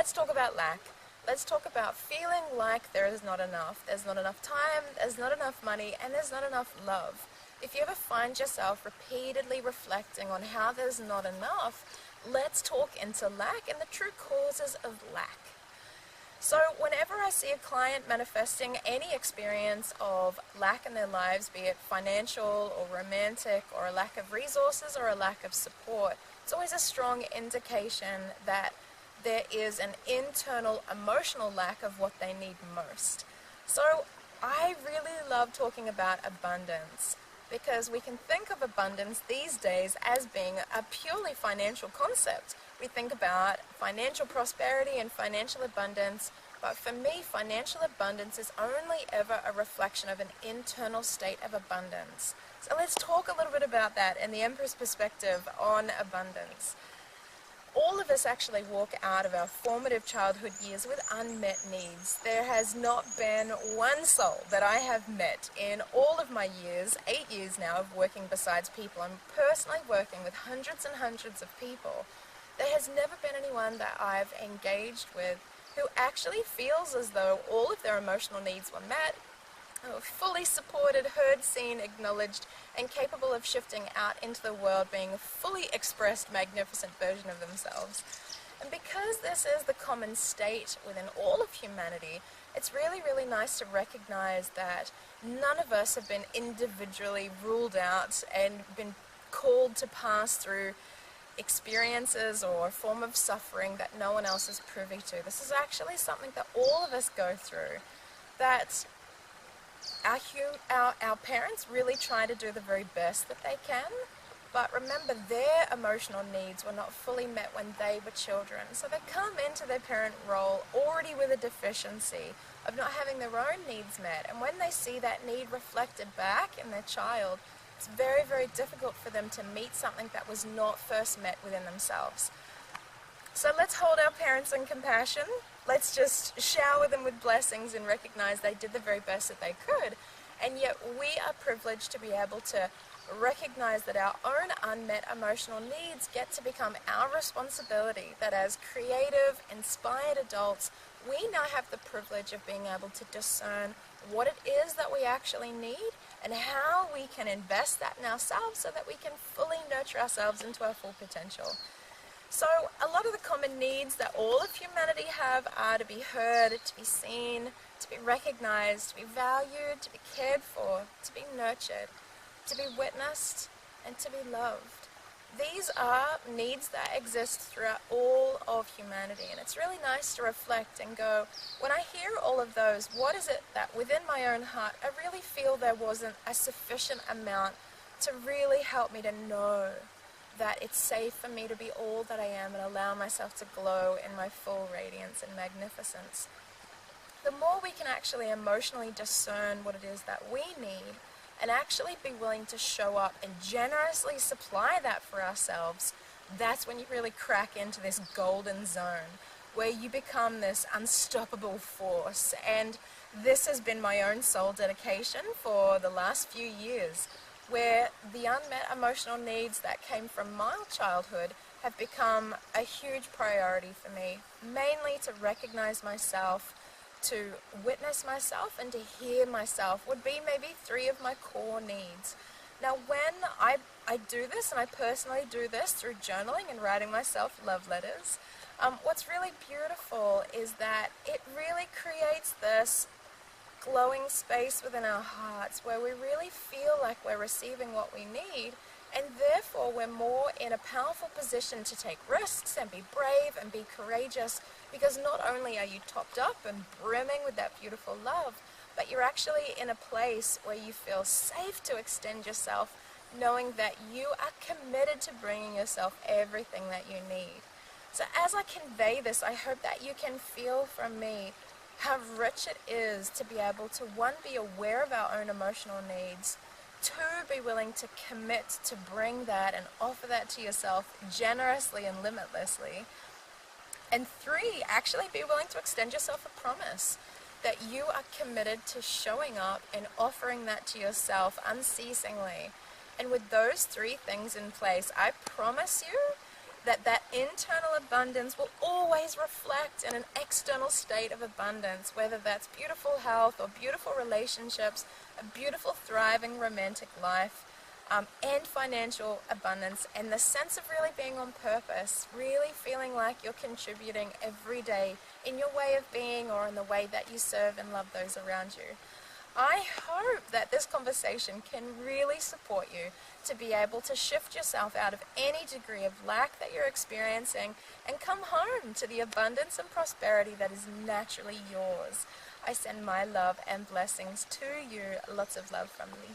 let's talk about lack. Let's talk about feeling like there is not enough. There's not enough time, there's not enough money, and there's not enough love. If you ever find yourself repeatedly reflecting on how there's not enough, let's talk into lack and the true causes of lack. So whenever I see a client manifesting any experience of lack in their lives, be it financial or romantic or a lack of resources or a lack of support, it's always a strong indication that there is an internal emotional lack of what they need most. So I really love talking about abundance, because we can think of abundance these days as being a purely financial concept. We think about financial prosperity and financial abundance, but for me, financial abundance is only ever a reflection of an internal state of abundance. So let's talk a little bit about that and the Empress perspective on abundance. All of us actually walk out of our formative childhood years with unmet needs. There has not been one soul that I have met in all of my years, 8 years now of working besides people. I'm personally working with hundreds and hundreds of people. There has never been anyone that I've engaged with who actually feels as though all of their emotional needs were met, fully supported, heard, seen, acknowledged, and capable of shifting out into the world being a fully expressed, magnificent version of themselves. And because this is the common state within all of humanity, it's really, really nice to recognize that none of us have been individually ruled out and been called to pass through experiences or a form of suffering that no one else is privy to. This is actually something that all of us go through, that our parents really try to do the very best that they can, but remember their emotional needs were not fully met when they were children. So they come into their parent role already with a deficiency of not having their own needs met, and when they see that need reflected back in their child, it's very, very difficult for them to meet something that was not first met within themselves. So let's hold our parents in compassion. Let's just shower them with blessings and recognize they did the very best that they could. And yet we are privileged to be able to recognize that our own unmet emotional needs get to become our responsibility, that as creative, inspired adults, we now have the privilege of being able to discern what it is that we actually need and how we can invest that in ourselves so that we can fully nurture ourselves into our full potential. So a lot of the common needs that all of humanity have are to be heard, to be seen, to be recognized, to be valued, to be cared for, to be nurtured, to be witnessed, and to be loved. These are needs that exist throughout all of humanity, and it's really nice to reflect and go, when I hear all of those, what is it that within my own heart I really feel there wasn't a sufficient amount to really help me to know that it's safe for me to be all that I am and allow myself to glow in my full radiance and magnificence. The more we can actually emotionally discern what it is that we need and actually be willing to show up and generously supply that for ourselves, that's when you really crack into this golden zone where you become this unstoppable force. And this has been my own soul dedication for the last few years, where the unmet emotional needs that came from my childhood have become a huge priority for me, mainly to recognize myself, to witness myself, and to hear myself would be maybe 3 of my core needs. Now when I do this, and I personally do this through journaling and writing myself love letters, what's really beautiful is that it really creates this glowing space within our hearts where we really feel like we're receiving what we need, and therefore we're more in a powerful position to take risks and be brave and be courageous, because not only are you topped up and brimming with that beautiful love, but you're actually in a place where you feel safe to extend yourself, knowing that you are committed to bringing yourself everything that you need. So as I convey this, I hope that you can feel from me how rich it is to be able to, 1, be aware of our own emotional needs, 2, be willing to commit to bring that and offer that to yourself generously and limitlessly, and 3, actually be willing to extend yourself a promise that you are committed to showing up and offering that to yourself unceasingly. And with those 3 things in place, I promise you that internal abundance will always reflect in an external state of abundance, whether that's beautiful health or beautiful relationships, a beautiful thriving romantic life, and financial abundance, and the sense of really being on purpose, really feeling like you're contributing every day in your way of being or in the way that you serve and love those around you. I hope that this conversation can really support you to be able to shift yourself out of any degree of lack that you're experiencing and come home to the abundance and prosperity that is naturally yours. I send my love and blessings to you. Lots of love from Lysa.